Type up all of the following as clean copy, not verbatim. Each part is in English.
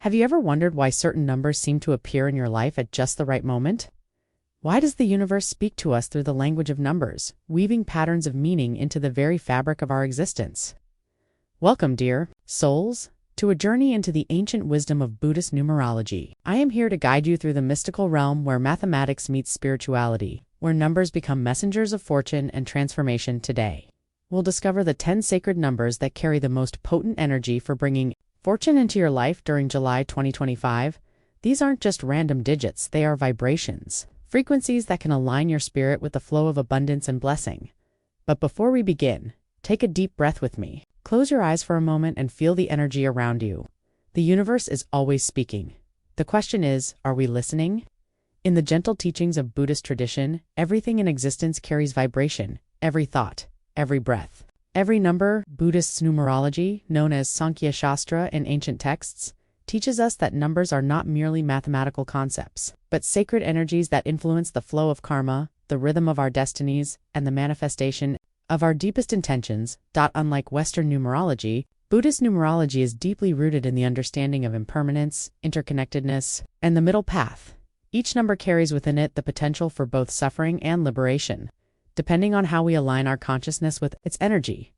Have you ever wondered why certain numbers seem to appear in your life at just the right moment? Why does the universe speak to us through the language of numbers, weaving patterns of meaning into the very fabric of our existence? Welcome, dear souls, to a journey into the ancient wisdom of Buddhist numerology. I am here to guide you through the mystical realm where mathematics meets spirituality, where numbers become messengers of fortune and transformation today. We'll discover the 10 sacred numbers that carry the most potent energy for bringing fortune into your life during July 2025. These aren't just random digits, they are vibrations, frequencies that can align your spirit with the flow of abundance and blessing. But before we begin, take a deep breath with me. Close your eyes for a moment and feel the energy around you. The universe is always speaking. The question is, are we listening? In the gentle teachings of Buddhist tradition, everything in existence carries vibration, every thought, every breath. Every number, Buddhist numerology, known as Sankhya Shastra in ancient texts, teaches us that numbers are not merely mathematical concepts, but sacred energies that influence the flow of karma, the rhythm of our destinies, and the manifestation of our deepest intentions. Unlike Western numerology, Buddhist numerology is deeply rooted in the understanding of impermanence, interconnectedness, and the middle path. Each number carries within it the potential for both suffering and liberation, depending on how we align our consciousness with its energy.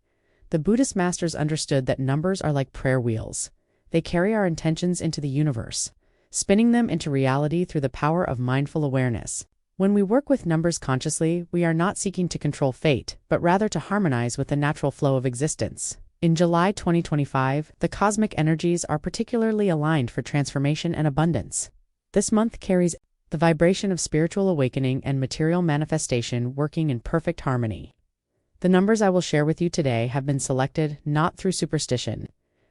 The Buddhist masters understood that numbers are like prayer wheels. They carry our intentions into the universe, spinning them into reality through the power of mindful awareness. When we work with numbers consciously, we are not seeking to control fate, but rather to harmonize with the natural flow of existence. In July 2025, the cosmic energies are particularly aligned for transformation and abundance. This month carries the vibration of spiritual awakening and material manifestation working in perfect harmony. The numbers I will share with you today have been selected not through superstition,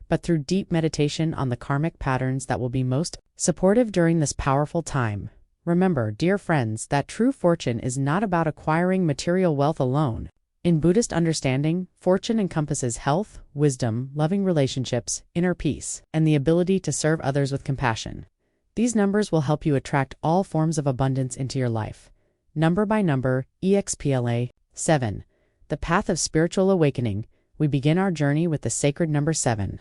but through deep meditation on the karmic patterns that will be most supportive during this powerful time. Remember, dear friends, that true fortune is not about acquiring material wealth alone. In Buddhist understanding, fortune encompasses health, wisdom, loving relationships, inner peace, and the ability to serve others with compassion. These numbers will help you attract all forms of abundance into your life. Number by number, EXPLA 7. The path of spiritual awakening. We begin our journey with the sacred number 7.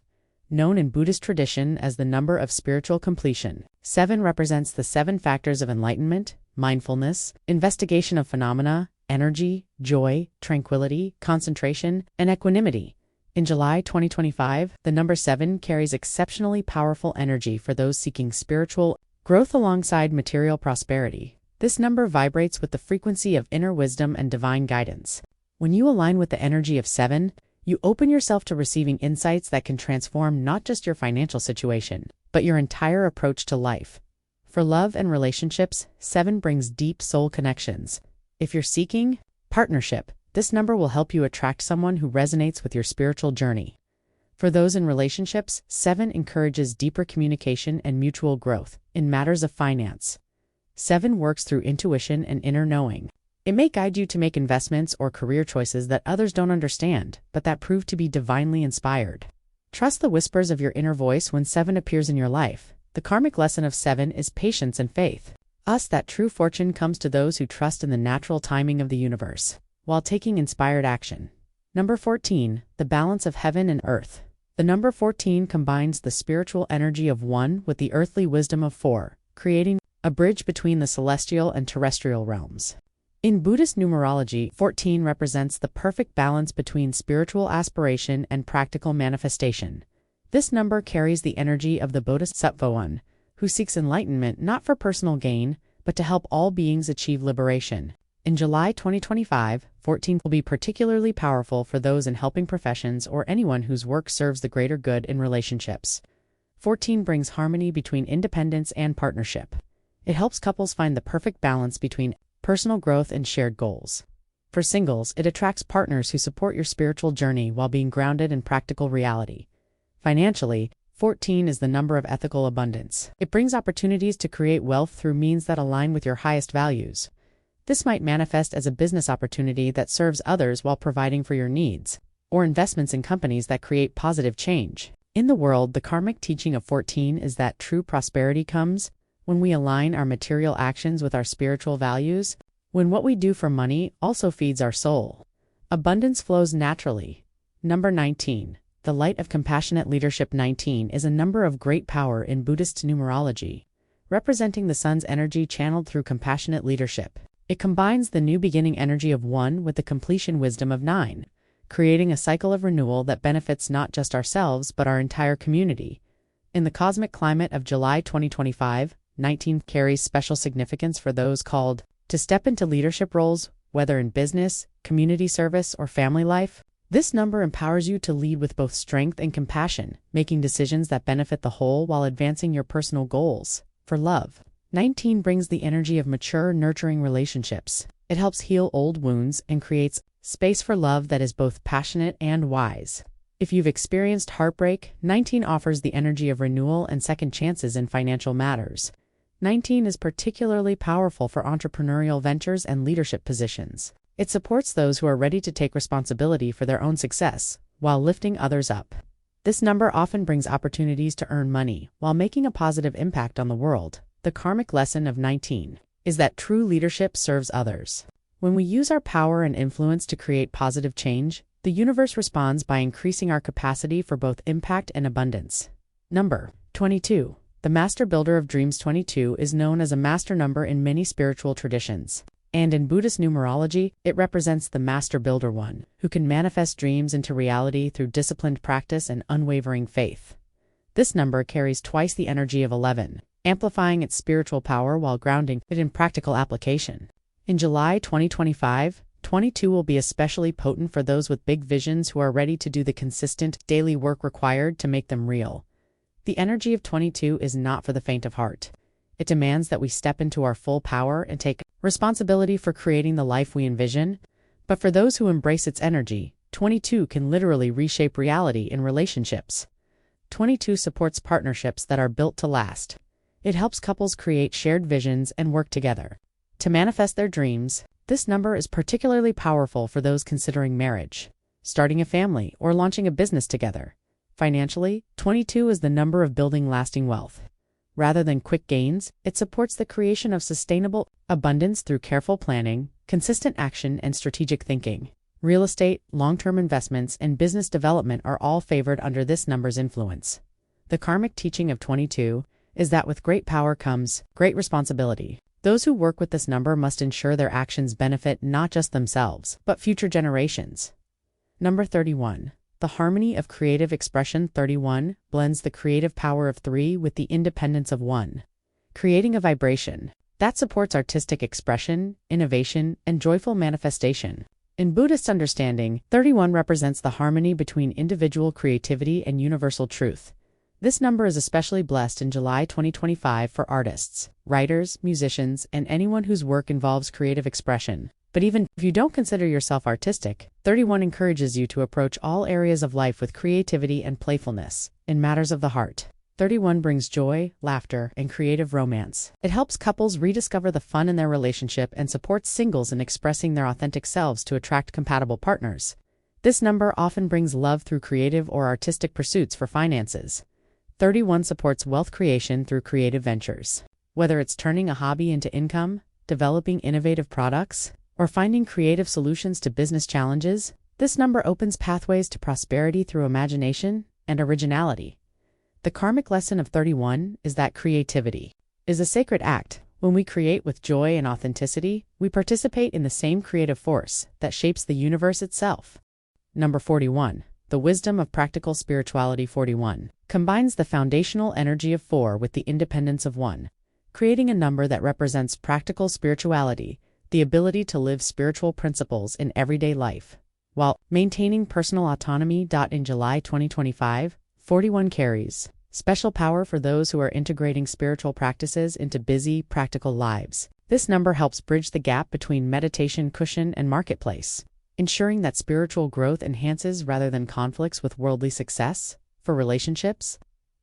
Known in Buddhist tradition as the number of spiritual completion, 7 represents the 7 factors of enlightenment, mindfulness, investigation of phenomena, energy, joy, tranquility, concentration, and equanimity. In July 2025, the number 7 carries exceptionally powerful energy for those seeking spiritual growth alongside material prosperity. This number vibrates with the frequency of inner wisdom and divine guidance. When you align with the energy of 7, you open yourself to receiving insights that can transform not just your financial situation, but your entire approach to life. For love and relationships, 7 brings deep soul connections. If you're seeking partnership, this number will help you attract someone who resonates with your spiritual journey. For those in relationships, 7 encourages deeper communication and mutual growth. In matters of finance, 7 works through intuition and inner knowing. It may guide you to make investments or career choices that others don't understand, but that prove to be divinely inspired. Trust the whispers of your inner voice when 7 appears in your life. The karmic lesson of 7 is patience and faith. That true fortune comes to those who trust in the natural timing of the universe, while taking inspired action. Number 14. The balance of heaven and earth. The number 14 combines the spiritual energy of 1 with the earthly wisdom of 4, creating a bridge between the celestial and terrestrial realms. In Buddhist numerology, 14 represents the perfect balance between spiritual aspiration and practical manifestation. This number carries the energy of the Bodhisattva one, who seeks enlightenment not for personal gain, but to help all beings achieve liberation. In July 2025, 14 will be particularly powerful for those in helping professions or anyone whose work serves the greater good in relationships. 14 brings harmony between independence and partnership. It helps couples find the perfect balance between personal growth and shared goals. For singles, it attracts partners who support your spiritual journey while being grounded in practical reality. Financially, 14 is the number of ethical abundance. It brings opportunities to create wealth through means that align with your highest values. This might manifest as a business opportunity that serves others while providing for your needs, or investments in companies that create positive change. In the world, the karmic teaching of 14 is that true prosperity comes when we align our material actions with our spiritual values, when what we do for money also feeds our soul. Abundance flows naturally. Number 19. The light of compassionate leadership 19 is a number of great power in Buddhist numerology, representing the sun's energy channeled through compassionate leadership. It combines the new beginning energy of 1 with the completion wisdom of 9, creating a cycle of renewal that benefits not just ourselves but our entire community. In the cosmic climate of July 2025, 19 carries special significance for those called to step into leadership roles, whether in business, community service, or family life. This number empowers you to lead with both strength and compassion, making decisions that benefit the whole while advancing your personal goals. For love, 19 brings the energy of mature, nurturing relationships. It helps heal old wounds and creates space for love that is both passionate and wise. If you've experienced heartbreak, 19 offers the energy of renewal and second chances in financial matters. 19 is particularly powerful for entrepreneurial ventures and leadership positions. It supports those who are ready to take responsibility for their own success, while lifting others up. This number often brings opportunities to earn money, while making a positive impact on the world. The karmic lesson of 19 is that true leadership serves others. When we use our power and influence to create positive change, the universe responds by increasing our capacity for both impact and abundance. Number 22. The Master Builder of Dreams. 22 is known as a master number in many spiritual traditions. And in Buddhist numerology, it represents the Master Builder, one who can manifest dreams into reality through disciplined practice and unwavering faith. This number carries twice the energy of 11, amplifying its spiritual power while grounding it in practical application. In July 2025, 22 will be especially potent for those with big visions who are ready to do the consistent, daily work required to make them real. The energy of 22 is not for the faint of heart. It demands that we step into our full power and take responsibility for creating the life we envision. But for those who embrace its energy, 22 can literally reshape reality in relationships. 22 supports partnerships that are built to last. It helps couples create shared visions and work together to manifest their dreams. This number is particularly powerful for those considering marriage, starting a family, or launching a business together. Financially, 22 is the number of building lasting wealth. Rather than quick gains, it supports the creation of sustainable abundance through careful planning, consistent action, and strategic thinking. Real estate, long-term investments, and business development are all favored under this number's influence. The karmic teaching of 22 is that with great power comes great responsibility. Those who work with this number must ensure their actions benefit not just themselves, but future generations. Number 31. The harmony of creative expression. 31 blends the creative power of 3 with the independence of 1, creating a vibration that supports artistic expression, innovation, and joyful manifestation. In Buddhist understanding, 31 represents the harmony between individual creativity and universal truth. This number is especially blessed in July 2025 for artists, writers, musicians, and anyone whose work involves creative expression. But even if you don't consider yourself artistic, 31 encourages you to approach all areas of life with creativity and playfulness. In matters of the heart, 31 brings joy, laughter, and creative romance. It helps couples rediscover the fun in their relationship and supports singles in expressing their authentic selves to attract compatible partners. This number often brings love through creative or artistic pursuits. For finances, 31 supports wealth creation through creative ventures. Whether it's turning a hobby into income, developing innovative products, or finding creative solutions to business challenges, this number opens pathways to prosperity through imagination and originality. The karmic lesson of 31 is that creativity is a sacred act. When we create with joy and authenticity, we participate in the same creative force that shapes the universe itself. Number 41. The wisdom of practical spirituality. 41 combines the foundational energy of 4 with the independence of 1, creating a number that represents practical spirituality, the ability to live spiritual principles in everyday life, while maintaining personal autonomy. In July 2025, 41 carries special power for those who are integrating spiritual practices into busy, practical lives. This number helps bridge the gap between meditation cushion and marketplace, ensuring that spiritual growth enhances rather than conflicts with worldly success. For relationships,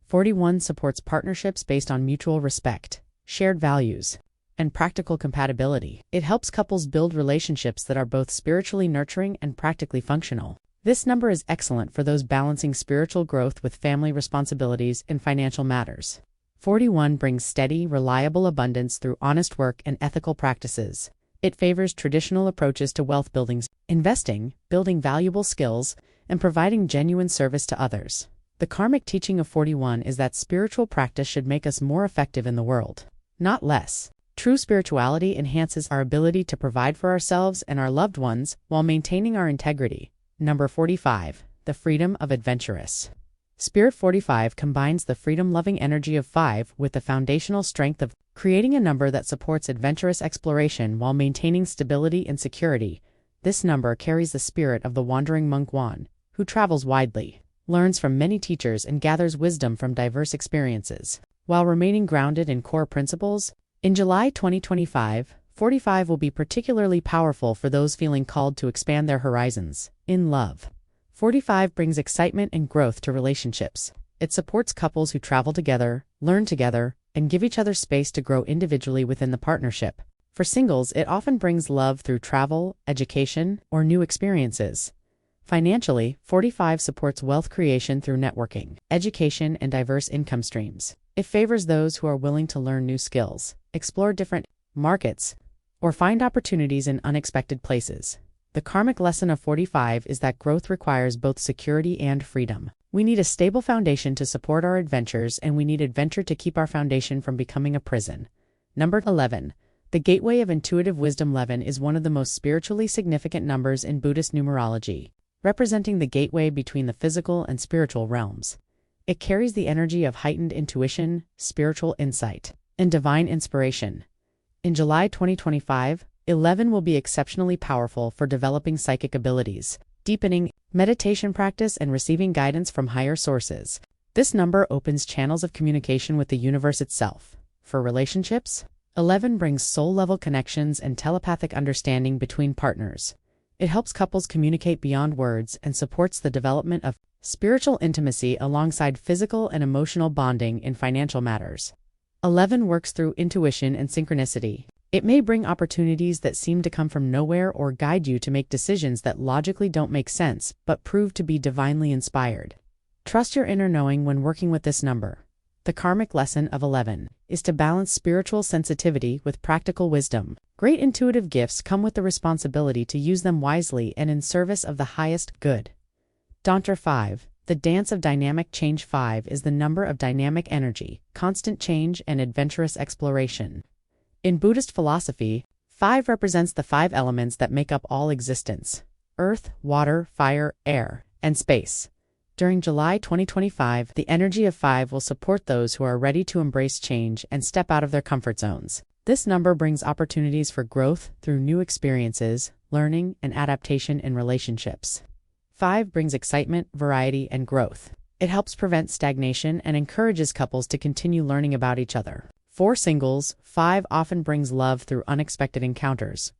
41 supports partnerships based on mutual respect, shared values, and practical compatibility. It helps couples build relationships that are both spiritually nurturing and practically functional. This number is excellent for those balancing spiritual growth with family responsibilities and financial matters. 41 brings steady, reliable abundance through honest work and ethical practices. It favors traditional approaches to wealth building, investing, building valuable skills, and providing genuine service to others. The karmic teaching of 41 is that spiritual practice should make us more effective in the world, not less. True spirituality enhances our ability to provide for ourselves and our loved ones while maintaining our integrity. Number 45. The freedom of adventurous. Spirit 45 combines the freedom-loving energy of 5 with the foundational strength of creating a number that supports adventurous exploration while maintaining stability and security. This number carries the spirit of the wandering monk Wan, who travels widely, learns from many teachers and gathers wisdom from diverse experiences, while remaining grounded in core principles. In July 2025, 45 will be particularly powerful for those feeling called to expand their horizons. In love, 45 brings excitement and growth to relationships. It supports couples who travel together, learn together, and give each other space to grow individually within the partnership. For singles, it often brings love through travel, education, or new experiences. Financially, 45 supports wealth creation through networking, education, and diverse income streams. It favors those who are willing to learn new skills, explore different markets, or find opportunities in unexpected places. The karmic lesson of 45 is that growth requires both security and freedom. We need a stable foundation to support our adventures, and we need adventure to keep our foundation from becoming a prison. Number 11. The gateway of intuitive wisdom. 11 is one of the most spiritually significant numbers in Buddhist numerology, representing the gateway between the physical and spiritual realms. It carries the energy of heightened intuition, spiritual insight, and divine inspiration. In July 2025, 11 will be exceptionally powerful for developing psychic abilities, deepening meditation practice, and receiving guidance from higher sources. This number opens channels of communication with the universe itself. For relationships, 11 brings soul-level connections and telepathic understanding between partners. It helps couples communicate beyond words and supports the development of spiritual intimacy alongside physical and emotional bonding in financial matters. 11 works through intuition and synchronicity. It may bring opportunities that seem to come from nowhere or guide you to make decisions that logically don't make sense but prove to be divinely inspired. Trust your inner knowing when working with this number. The karmic lesson of 11 is to balance spiritual sensitivity with practical wisdom. Great intuitive gifts come with the responsibility to use them wisely and in service of the highest good. Dantra 5. The dance of dynamic change. 5 is the number of dynamic energy, constant change, and adventurous exploration. In Buddhist philosophy, 5 represents the 5 elements that make up all existence: earth, water, fire, air, and space. During July 2025, the energy of 5 will support those who are ready to embrace change and step out of their comfort zones. This number brings opportunities for growth through new experiences, learning, and adaptation in relationships. 5 brings excitement, variety, and growth. It helps prevent stagnation and encourages couples to continue learning about each other. For singles, 5 often brings love through unexpected encounters,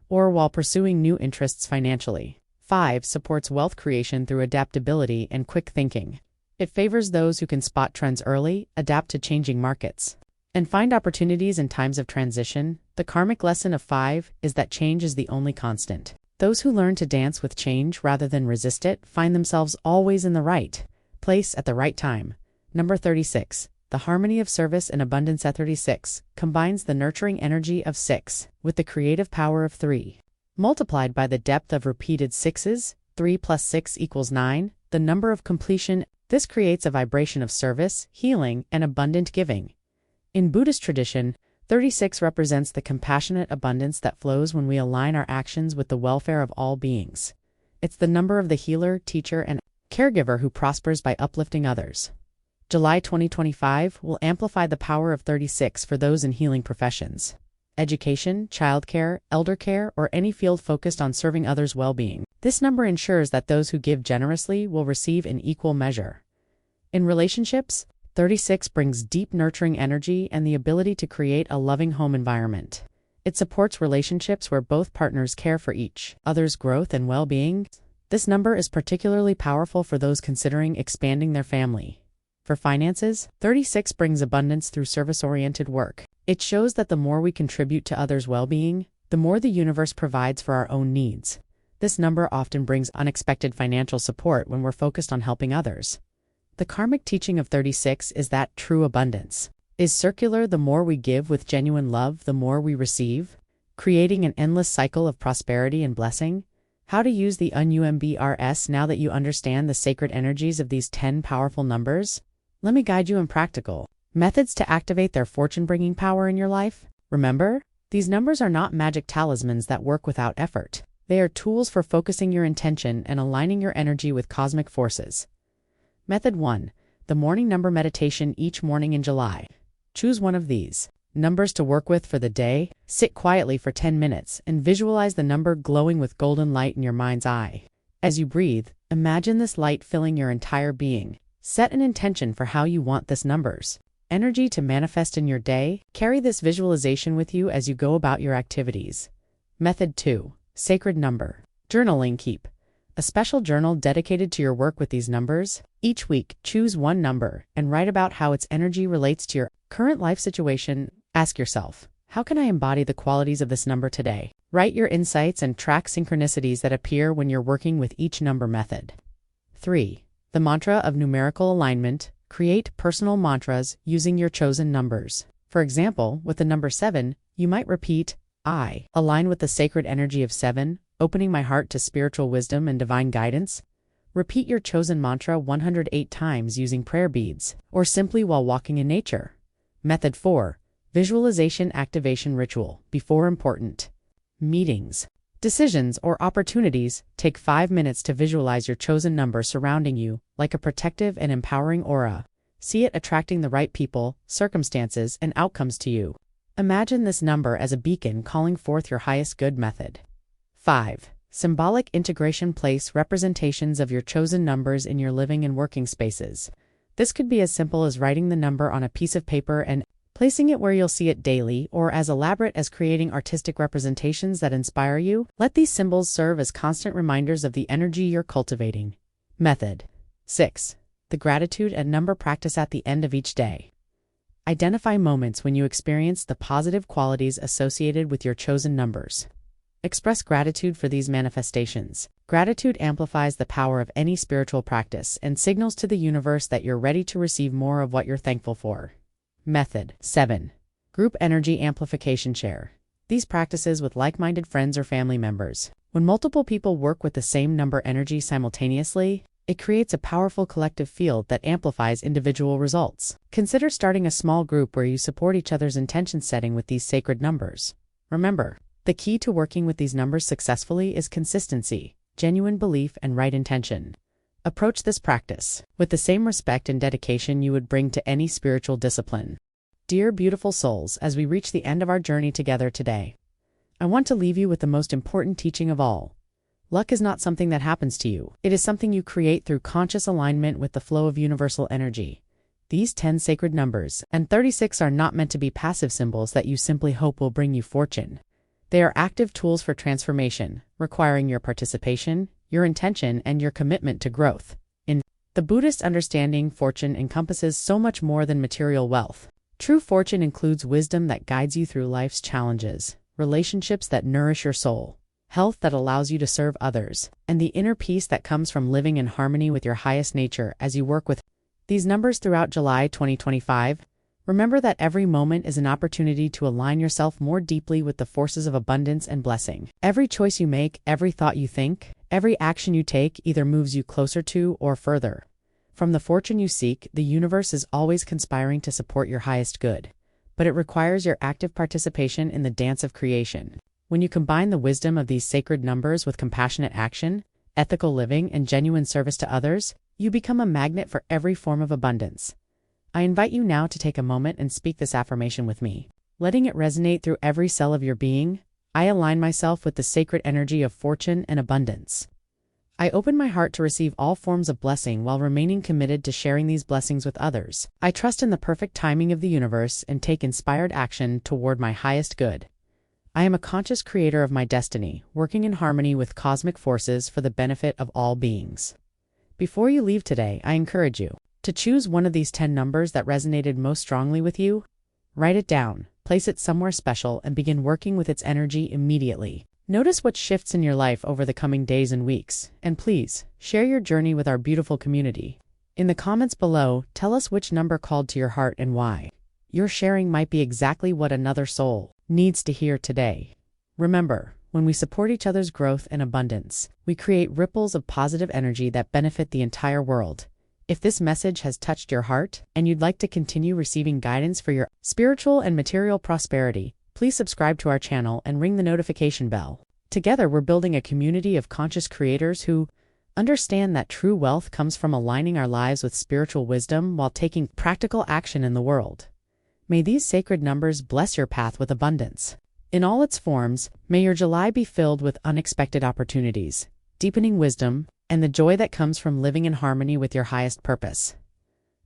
or while pursuing new interests financially. 5 supports wealth creation through adaptability and quick thinking. It favors those who can spot trends early, adapt to changing markets, and find opportunities in times of transition. The karmic lesson of 5 is that change is the only constant. Those who learn to dance with change rather than resist it find themselves always in the right place at the right time. Number 36. The harmony of service and abundance. At 36 combines the nurturing energy of 6 with the creative power of 3. Multiplied by the depth of repeated 6s, 3 plus 6 equals 9, the number of completion. This creates a vibration of service, healing, and abundant giving. In Buddhist tradition, 36 represents the compassionate abundance that flows when we align our actions with the welfare of all beings. It's the number of the healer, teacher, and caregiver who prospers by uplifting others. July 2025 will amplify the power of 36 for those in healing professions, education, childcare, elder care, or any field focused on serving others' well-being. This number ensures that those who give generously will receive in equal measure. In relationships, 36 brings deep nurturing energy and the ability to create a loving home environment. It supports relationships where both partners care for each other's growth and well-being. This number is particularly powerful for those considering expanding their family. For finances, 36 brings abundance through service-oriented work. It shows that the more we contribute to others' well-being, the more the universe provides for our own needs. This number often brings unexpected financial support when we're focused on helping others. The karmic teaching of 36 is that true abundance is circular. The more we give with genuine love, the more we receive, creating an endless cycle of prosperity and blessing. How to use the UNUMBRS. Now that you understand the sacred energies of these 10 powerful numbers, let me guide you in practical methods to activate their fortune-bringing power in your life. Remember, these numbers are not magic talismans that work without effort. They are tools for focusing your intention and aligning your energy with cosmic forces. Method 1. The morning number meditation each morning in July. Choose one of these numbers to work with for the day. Sit quietly for 10 minutes and visualize the number glowing with golden light in your mind's eye. As you breathe, imagine this light filling your entire being. Set an intention for how you want this number's energy to manifest in your day. Carry this visualization with you as you go about your activities. Method 2. Sacred number journaling. Keep a special journal dedicated to your work with these numbers. Each week, choose one number and write about how its energy relates to your current life situation. Ask yourself, how can I embody the qualities of this number today? Write your insights and track synchronicities that appear when you're working with each number. Method 3. The mantra of numerical alignment. Create personal mantras using your chosen numbers. For example, with the number 7, you might repeat, I align with the sacred energy of 7, opening my heart to spiritual wisdom and divine guidance. Repeat your chosen mantra 108 times using prayer beads, or simply while walking in nature. Method 4. Visualization activation ritual. Before important meetings, decisions, or opportunities, take 5 minutes to visualize your chosen number surrounding you like a protective and empowering aura. See it attracting the right people, circumstances, and outcomes to you. Imagine this number as a beacon calling forth your highest good. Method 5. Symbolic integration. Place representations of your chosen numbers in your living and working spaces. This could be as simple as writing the number on a piece of paper and placing it where you'll see it daily, or as elaborate as creating artistic representations that inspire you. Let these symbols serve as constant reminders of the energy you're cultivating. Method 6. The gratitude and number practice. At the end of each day, identify moments when you experience the positive qualities associated with your chosen numbers. Express gratitude for these manifestations. Gratitude amplifies the power of any spiritual practice and signals to the universe that you're ready to receive more of what you're thankful for. Method 7. Group energy amplification. Share these practices with like-minded friends or family members. When multiple people work with the same number energy simultaneously, it creates a powerful collective field that amplifies individual results. Consider starting a small group where you support each other's intention setting with these sacred numbers. Remember, the key to working with these numbers successfully is consistency, genuine belief, and right intention. Approach this practice with the same respect and dedication you would bring to any spiritual discipline. Dear beautiful souls, as we reach the end of our journey together today, I want to leave you with the most important teaching of all. Luck is not something that happens to you. It is something you create through conscious alignment with the flow of universal energy. These 10 sacred numbers and 36 are not meant to be passive symbols that you simply hope will bring you fortune. They are active tools for transformation, requiring your participation, your intention, and your commitment to growth. In the Buddhist understanding, fortune encompasses so much more than material wealth. True fortune includes wisdom that guides you through life's challenges, relationships that nourish your soul, health that allows you to serve others, and the inner peace that comes from living in harmony with your highest nature. As you work with these numbers throughout July 2025, remember that every moment is an opportunity to align yourself more deeply with the forces of abundance and blessing. Every choice you make, every thought you think, every action you take either moves you closer to or further from the fortune you seek. The universe is always conspiring to support your highest good, but it requires your active participation in the dance of creation. When you combine the wisdom of these sacred numbers with compassionate action, ethical living, and genuine service to others, you become a magnet for every form of abundance. I invite you now to take a moment and speak this affirmation with me, letting it resonate through every cell of your being. I align myself with the sacred energy of fortune and abundance. I open my heart to receive all forms of blessing while remaining committed to sharing these blessings with others. I trust in the perfect timing of the universe and take inspired action toward my highest good. I am a conscious creator of my destiny, working in harmony with cosmic forces for the benefit of all beings. Before you leave today, I encourage you to choose one of these 10 numbers that resonated most strongly with you. Write it down, place it somewhere special, and begin working with its energy immediately. Notice what shifts in your life over the coming days and weeks, and please, share your journey with our beautiful community. In the comments below, tell us which number called to your heart and why. Your sharing might be exactly what another soul needs to hear today. Remember, When we support each other's growth and abundance, we create ripples of positive energy that benefit the entire world. If this message has touched your heart and you'd like to continue receiving guidance for your spiritual and material prosperity, please subscribe to our channel and ring the notification bell. Together, we're building a community of conscious creators who understand that true wealth comes from aligning our lives with spiritual wisdom while taking practical action in the world. May these sacred numbers bless your path with abundance. In all its forms, may your July be filled with unexpected opportunities, deepening wisdom, and the joy that comes from living in harmony with your highest purpose.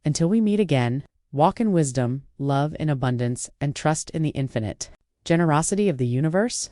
Until we meet again, walk in wisdom, love in abundance, and trust in the infinite generosity of the universe.